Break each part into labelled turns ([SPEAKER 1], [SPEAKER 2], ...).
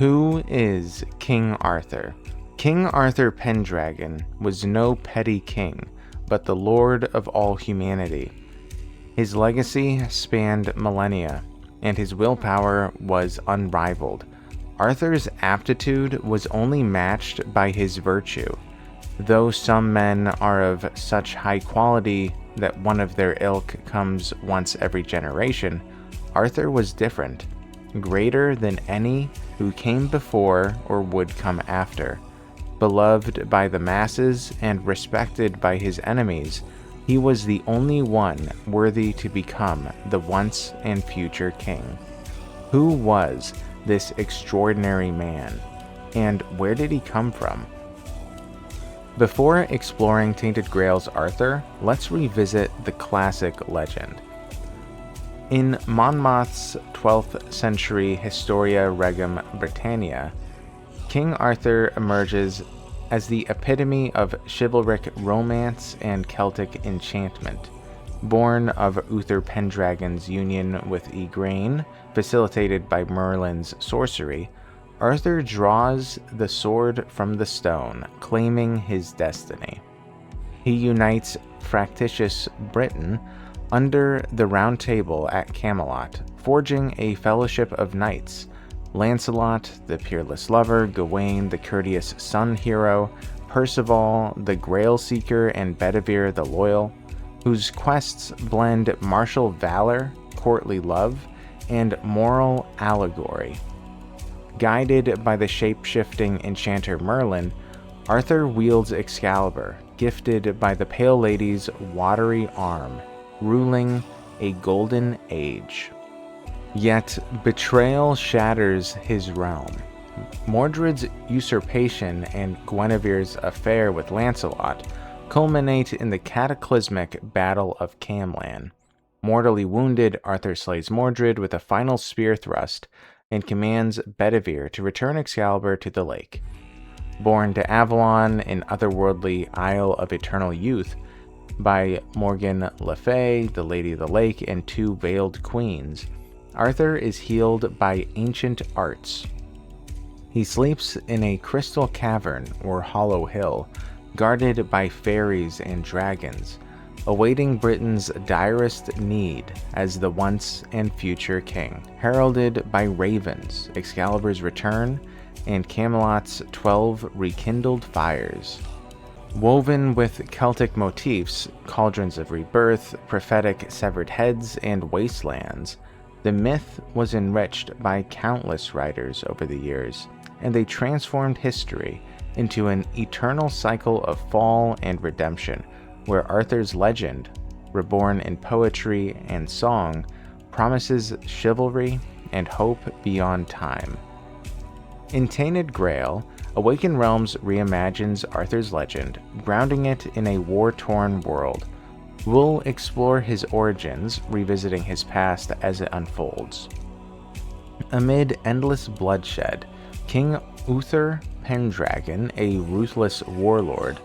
[SPEAKER 1] Who is King Arthur? King Arthur Pendragon was no petty king, but the lord of all humanity. His legacy spanned millennia, and his willpower was unrivaled. Arthur's aptitude was only matched by his virtue. Though some men are of such high quality that one of their ilk comes once every generation, Arthur was different, greater than any who came before or would come after. Beloved by the masses and respected by his enemies, he was the only one worthy to become the once and future king. Who was this extraordinary man, and where did he come from? Before exploring Tainted Grail's Arthur, let's revisit the classic legend. In Monmouth's 12th century Historia Regum Britannia, King Arthur emerges as the epitome of chivalric romance and Celtic enchantment. Born of Uther Pendragon's union with Igraine, facilitated by Merlin's sorcery, Arthur draws the sword from the stone, claiming his destiny. He unites fractious Britain under the Round Table at Camelot, forging a fellowship of knights: Lancelot, the peerless lover; Gawain, the courteous son hero; Percival, the Grail seeker; and Bedivere, the loyal, whose quests blend martial valor, courtly love, and moral allegory. Guided by the shape-shifting enchanter Merlin, Arthur wields Excalibur, gifted by the Pale Lady's watery arm, ruling a golden age. Yet betrayal shatters his realm. Mordred's usurpation and Guinevere's affair with Lancelot culminate in the cataclysmic Battle of Camlan. Mortally wounded, Arthur slays Mordred with a final spear thrust and commands Bedivere to return Excalibur to the lake. Born to Avalon, an otherworldly Isle of Eternal Youth, by Morgan Le Fay, the Lady of the Lake, and two veiled queens, Arthur is healed by ancient arts. He sleeps in a crystal cavern or hollow hill, guarded by fairies and dragons, awaiting Britain's direst need as the once and future king. Heralded by ravens, Excalibur's return, and Camelot's 12 rekindled fires. Woven with Celtic motifs, cauldrons of rebirth, prophetic severed heads, and wastelands, the myth was enriched by countless writers over the years, and they transformed history into an eternal cycle of fall and redemption, where Arthur's legend, reborn in poetry and song, promises chivalry and hope beyond time. In Tainted Grail, Awakened Realms reimagines Arthur's legend, grounding it in a war-torn world. We'll explore his origins, revisiting his past as it unfolds. Amid endless bloodshed, King Uther Pendragon, a ruthless warlord,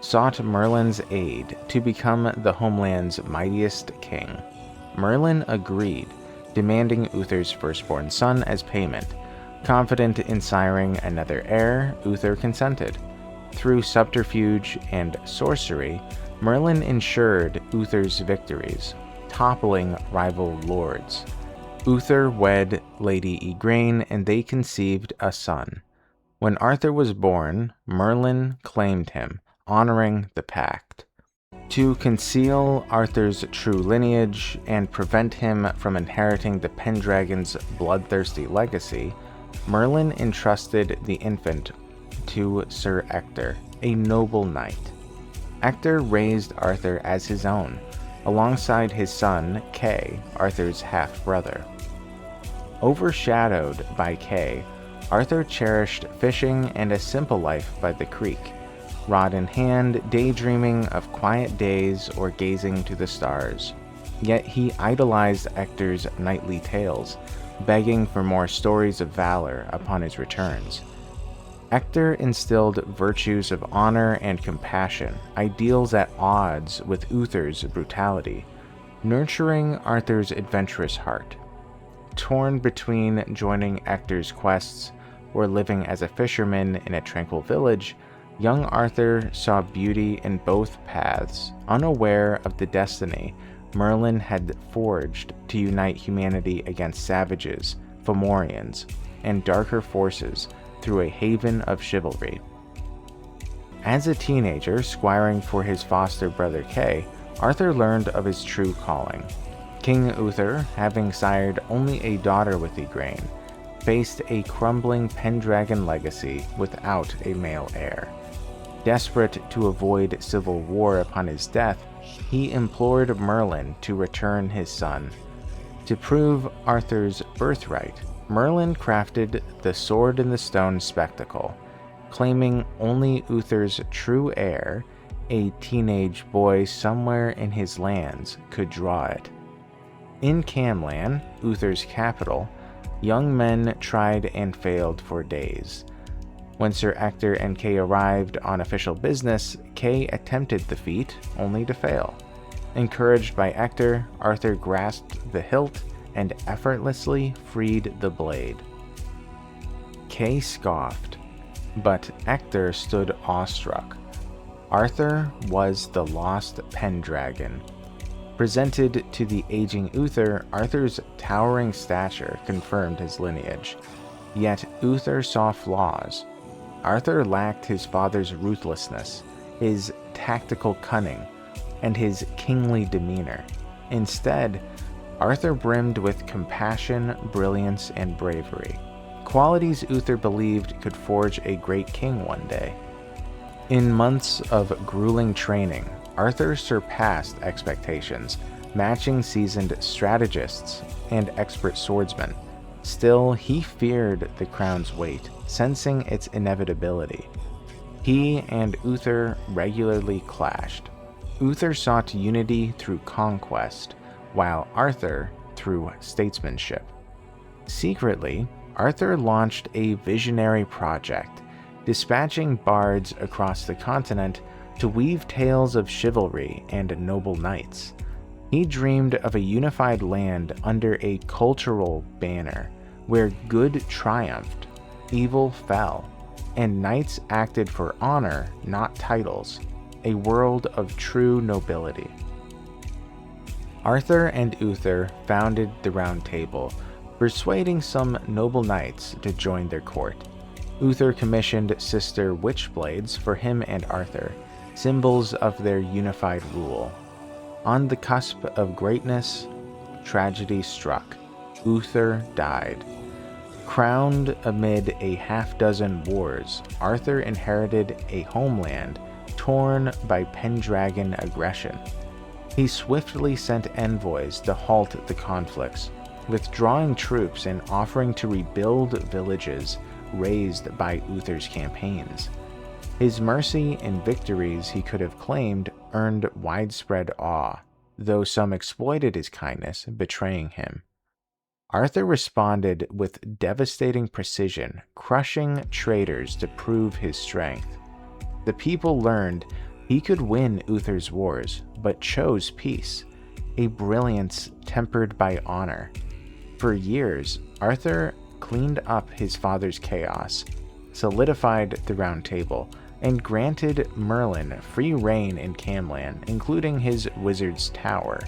[SPEAKER 1] sought Merlin's aid to become the homeland's mightiest king. Merlin agreed, demanding Uther's firstborn son as payment. Confident in siring another heir, Uther consented. Through subterfuge and sorcery, Merlin ensured Uther's victories, toppling rival lords. Uther wed Lady Igraine, and they conceived a son. When Arthur was born, Merlin claimed him, honoring the pact. To conceal Arthur's true lineage and prevent him from inheriting the Pendragon's bloodthirsty legacy, Merlin entrusted the infant to Sir Ector, a noble knight. Ector raised Arthur as his own, alongside his son, Kay, Arthur's half-brother. Overshadowed by Kay, Arthur cherished fishing and a simple life by the creek, rod in hand, daydreaming of quiet days or gazing to the stars. Yet he idolized Ector's knightly tales, begging for more stories of valor upon his returns. Ector instilled virtues of honor and compassion, ideals at odds with Uther's brutality, nurturing Arthur's adventurous heart. Torn between joining Ector's quests or living as a fisherman in a tranquil village, young Arthur saw beauty in both paths, unaware of the destiny Merlin had forged to unite humanity against savages, Fomorians, and darker forces through a haven of chivalry. As a teenager squiring for his foster brother Kay, Arthur learned of his true calling. King Uther, having sired only a daughter with Igraine, faced a crumbling Pendragon legacy without a male heir. Desperate to avoid civil war upon his death, he implored Merlin to return his son. To prove Arthur's birthright, Merlin crafted the Sword in the Stone spectacle, claiming only Uther's true heir, a teenage boy somewhere in his lands, could draw it. In Camlan, Uther's capital, young men tried and failed for days. When Sir Ector and Kay arrived on official business, Kay attempted the feat, only to fail. Encouraged by Ector, Arthur grasped the hilt and effortlessly freed the blade. Kay scoffed, but Ector stood awestruck. Arthur was the lost Pendragon. Presented to the aging Uther, Arthur's towering stature confirmed his lineage. Yet Uther saw flaws. Arthur lacked his father's ruthlessness, his tactical cunning, and his kingly demeanor. Instead, Arthur brimmed with compassion, brilliance, and bravery, qualities Uther believed could forge a great king one day. In months of grueling training, Arthur surpassed expectations, matching seasoned strategists and expert swordsmen. Still, he feared the crown's weight, sensing its inevitability. He and Uther regularly clashed. Uther sought unity through conquest, while Arthur through statesmanship. Secretly, Arthur launched a visionary project, dispatching bards across the continent to weave tales of chivalry and noble knights. He dreamed of a unified land under a cultural banner, where good triumphed, evil fell, and knights acted for honor, not titles, a world of true nobility. Arthur and Uther founded the Round Table, persuading some noble knights to join their court. Uther commissioned sister witchblades for him and Arthur, symbols of their unified rule. On the cusp of greatness, tragedy struck. Uther died. Crowned amid a half-dozen wars, Arthur inherited a homeland torn by Pendragon aggression. He swiftly sent envoys to halt the conflicts, withdrawing troops and offering to rebuild villages razed by Uther's campaigns. His mercy and victories he could have claimed earned widespread awe, though some exploited his kindness, betraying him. Arthur responded with devastating precision, crushing traitors to prove his strength. The people learned he could win Uther's wars, but chose peace, a brilliance tempered by honor. For years, Arthur cleaned up his father's chaos, solidified the Round Table, and granted Merlin free reign in Camlan, including his wizard's tower.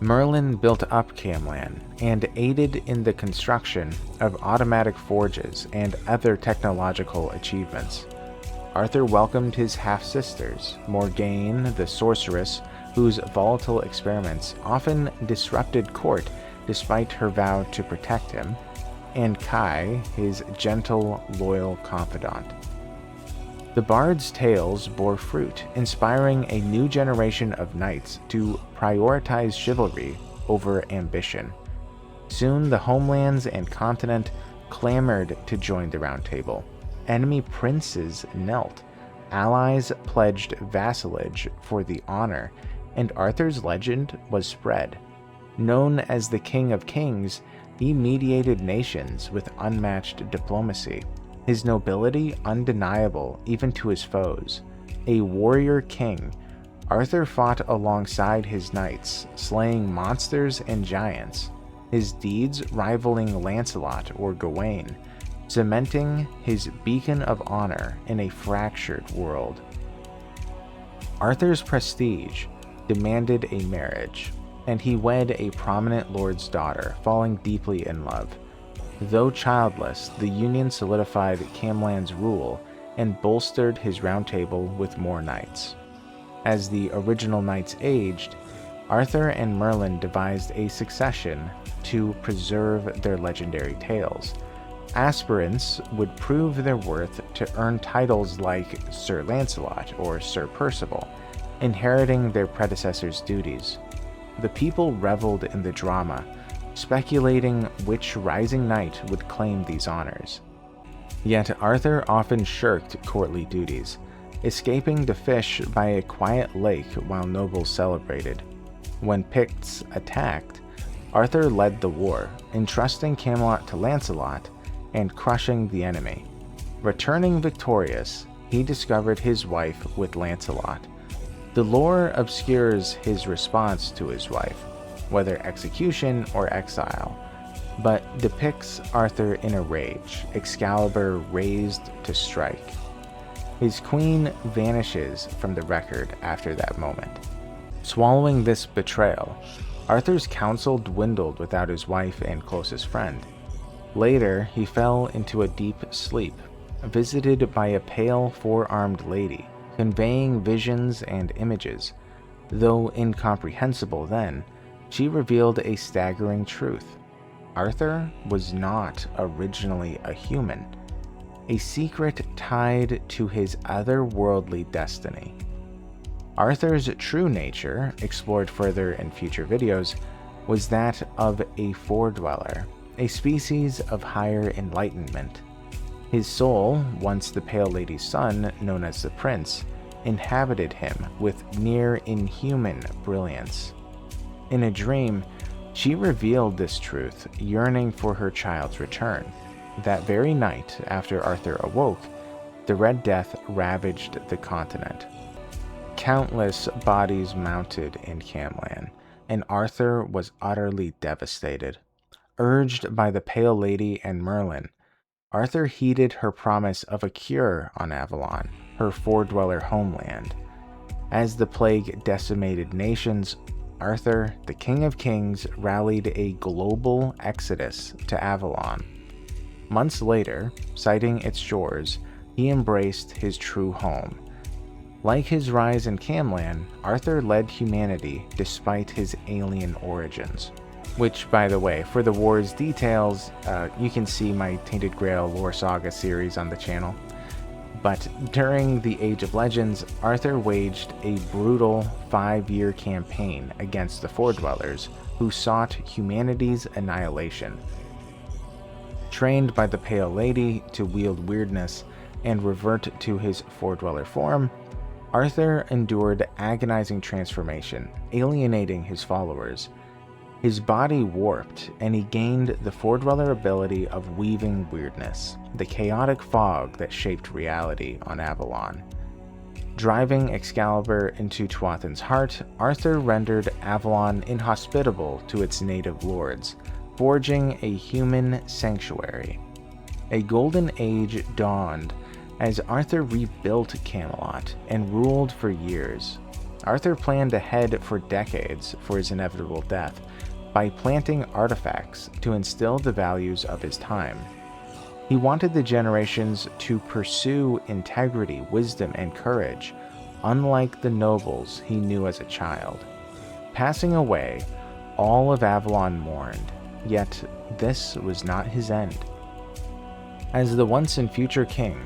[SPEAKER 1] Merlin built up Camlan and aided in the construction of automatic forges and other technological achievements. Arthur welcomed his half-sisters, Morgane the sorceress, whose volatile experiments often disrupted court despite her vow to protect him, and Kai, his gentle, loyal confidant. The bard's tales bore fruit, inspiring a new generation of knights to prioritize chivalry over ambition. Soon the homelands and continent clamored to join the Round Table. Enemy princes knelt, allies pledged vassalage for the honor, and Arthur's legend was spread. Known as the King of Kings, he mediated nations with unmatched diplomacy, his nobility undeniable even to his foes. A warrior king, Arthur fought alongside his knights, slaying monsters and giants, his deeds rivaling Lancelot or Gawain, cementing his beacon of honor in a fractured world. Arthur's prestige demanded a marriage, and he wed a prominent lord's daughter, falling deeply in love. Though childless, the union solidified Camlan's rule and bolstered his round table with more knights. As the original knights aged, Arthur and Merlin devised a succession to preserve their legendary tales. Aspirants would prove their worth to earn titles like Sir Lancelot or Sir Percival, inheriting their predecessors' duties. The people reveled in the drama, speculating which rising knight would claim these honors. Yet Arthur often shirked courtly duties, escaping to fish by a quiet lake while nobles celebrated. When Picts attacked, Arthur led the war, entrusting Camelot to Lancelot and crushing the enemy. Returning victorious, he discovered his wife with Lancelot. The lore obscures his response to his wife, whether execution or exile, but depicts Arthur in a rage, Excalibur raised to strike. His queen vanishes from the record after that moment. Swallowing this betrayal, Arthur's counsel dwindled without his wife and closest friend. Later, he fell into a deep sleep, visited by a pale four-armed lady, conveying visions and images. Though incomprehensible then, she revealed a staggering truth. Arthur was not originally a human, a secret tied to his otherworldly destiny. Arthur's true nature, explored further in future videos, was that of a foredweller, a species of higher enlightenment. His soul, once the Pale Lady's son, known as the Prince, inhabited him with near-inhuman brilliance. In a dream, she revealed this truth, yearning for her child's return. That very night, after Arthur awoke, the Red Death ravaged the continent. Countless bodies mounted in Camlan, and Arthur was utterly devastated. Urged by the Pale Lady and Merlin, Arthur heeded her promise of a cure on Avalon, her foredweller homeland. As the plague decimated nations, Arthur, the King of Kings, rallied a global exodus to Avalon. Months later, sighting its shores, he embraced his true home. Like his rise in Camlan, Arthur led humanity despite his alien origins. Which, by the way, for the war's details, you can see my Tainted Grail lore saga series on the channel. But during the Age of Legends, Arthur waged a brutal 5-year campaign against the Foredwellers, who sought humanity's annihilation. Trained by the Pale Lady to wield weirdness and revert to his Foredweller form, Arthur endured agonizing transformation, alienating his followers. His body warped, and he gained the Foredweller ability of weaving weirdness, the chaotic fog that shaped reality on Avalon. Driving Excalibur into Tuathan's heart, Arthur rendered Avalon inhospitable to its native lords, forging a human sanctuary. A golden age dawned as Arthur rebuilt Camelot and ruled for years. Arthur planned ahead for decades for his inevitable death, by planting artifacts to instill the values of his time. He wanted the generations to pursue integrity, wisdom, and courage, unlike the nobles he knew as a child. Passing away, all of Avalon mourned, yet this was not his end. As the once and future king,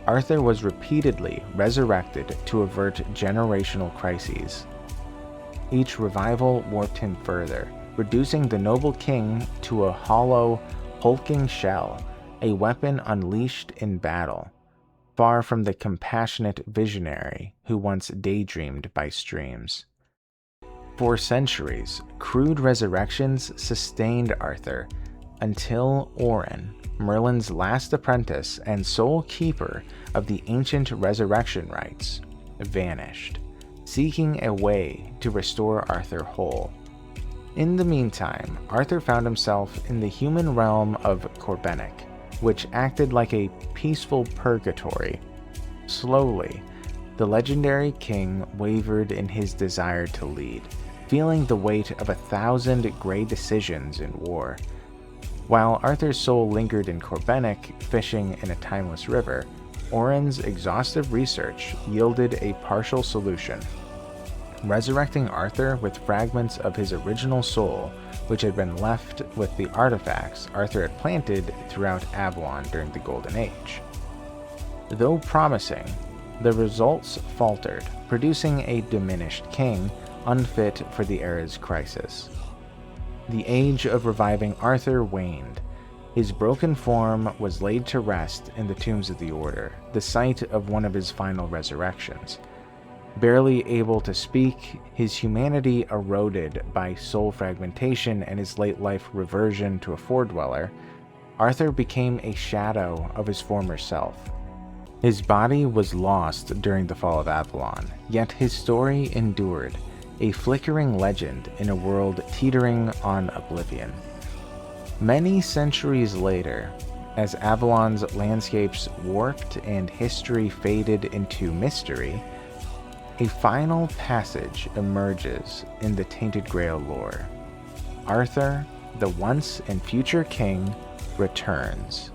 [SPEAKER 1] Arthur was repeatedly resurrected to avert generational crises. Each revival warped him further, reducing the noble king to a hollow, hulking shell, a weapon unleashed in battle, far from the compassionate visionary who once daydreamed by streams. For centuries, crude resurrections sustained Arthur, until Orin, Merlin's last apprentice and sole keeper of the ancient resurrection rites, vanished, seeking a way to restore Arthur whole. In the meantime, Arthur found himself in the human realm of Corbenic, which acted like a peaceful purgatory. Slowly, the legendary king wavered in his desire to lead, feeling the weight of 1,000 great decisions in war. While Arthur's soul lingered in Corbenic, fishing in a timeless river, Oren's exhaustive research yielded a partial solution. Resurrecting Arthur with fragments of his original soul, which had been left with the artifacts Arthur had planted throughout Avalon during the Golden Age. Though promising, the results faltered, producing a diminished king unfit for the era's crisis. The age of reviving Arthur waned. His broken form was laid to rest in the tombs of the Order, the site of one of his final resurrections. Barely able to speak, his humanity eroded by soul fragmentation and his late life reversion to a Fordweller, Arthur became a shadow of his former self. His body was lost during the fall of Avalon, yet his story endured, a flickering legend in a world teetering on oblivion. Many centuries later, as Avalon's landscapes warped and history faded into mystery, a final passage emerges in the Tainted Grail lore. Arthur, the once and future king, returns.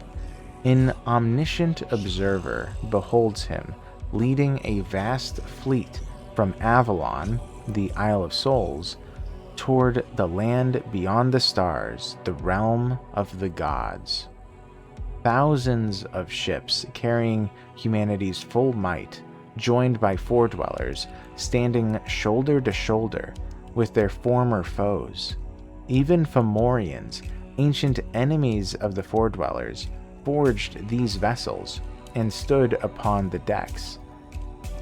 [SPEAKER 1] An omniscient observer beholds him leading a vast fleet from Avalon, the Isle of Souls, toward the land beyond the stars, the realm of the gods. Thousands of ships carrying humanity's full might, joined by Fordwellers, standing shoulder to shoulder with their former foes. Even Fomorians, ancient enemies of the Fordwellers, forged these vessels and stood upon the decks.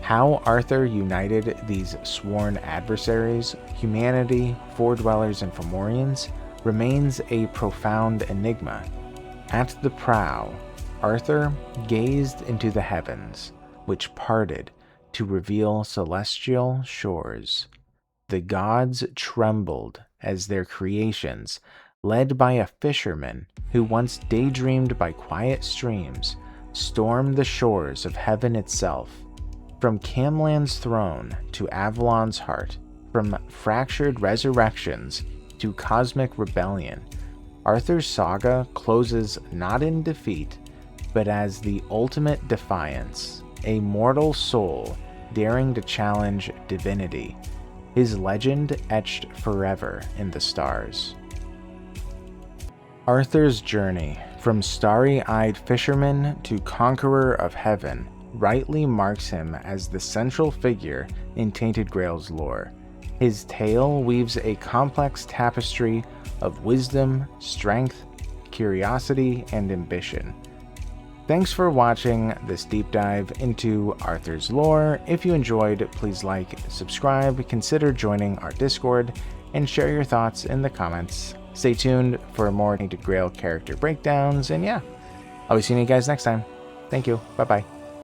[SPEAKER 1] How Arthur united these sworn adversaries, humanity, Fordwellers, and Fomorians, remains a profound enigma. At the prow, Arthur gazed into the heavens, which parted to reveal celestial shores. The gods trembled as their creations, led by a fisherman who once daydreamed by quiet streams, stormed the shores of heaven itself. From Camlan's throne to Avalon's heart, from fractured resurrections to cosmic rebellion, Arthur's saga closes not in defeat, but as the ultimate defiance, a mortal soul daring to challenge divinity, his legend etched forever in the stars. Arthur's journey from starry-eyed fisherman to conqueror of heaven rightly marks him as the central figure in Tainted Grail's lore. His tale weaves a complex tapestry of wisdom, strength, curiosity, and ambition. Thanks for watching this deep dive into Arthur's lore. If you enjoyed, please like, subscribe, consider joining our Discord, and share your thoughts in the comments. Stay tuned for more Tainted Grail character breakdowns, and yeah, I'll be seeing you guys next time. Thank you. Bye-bye.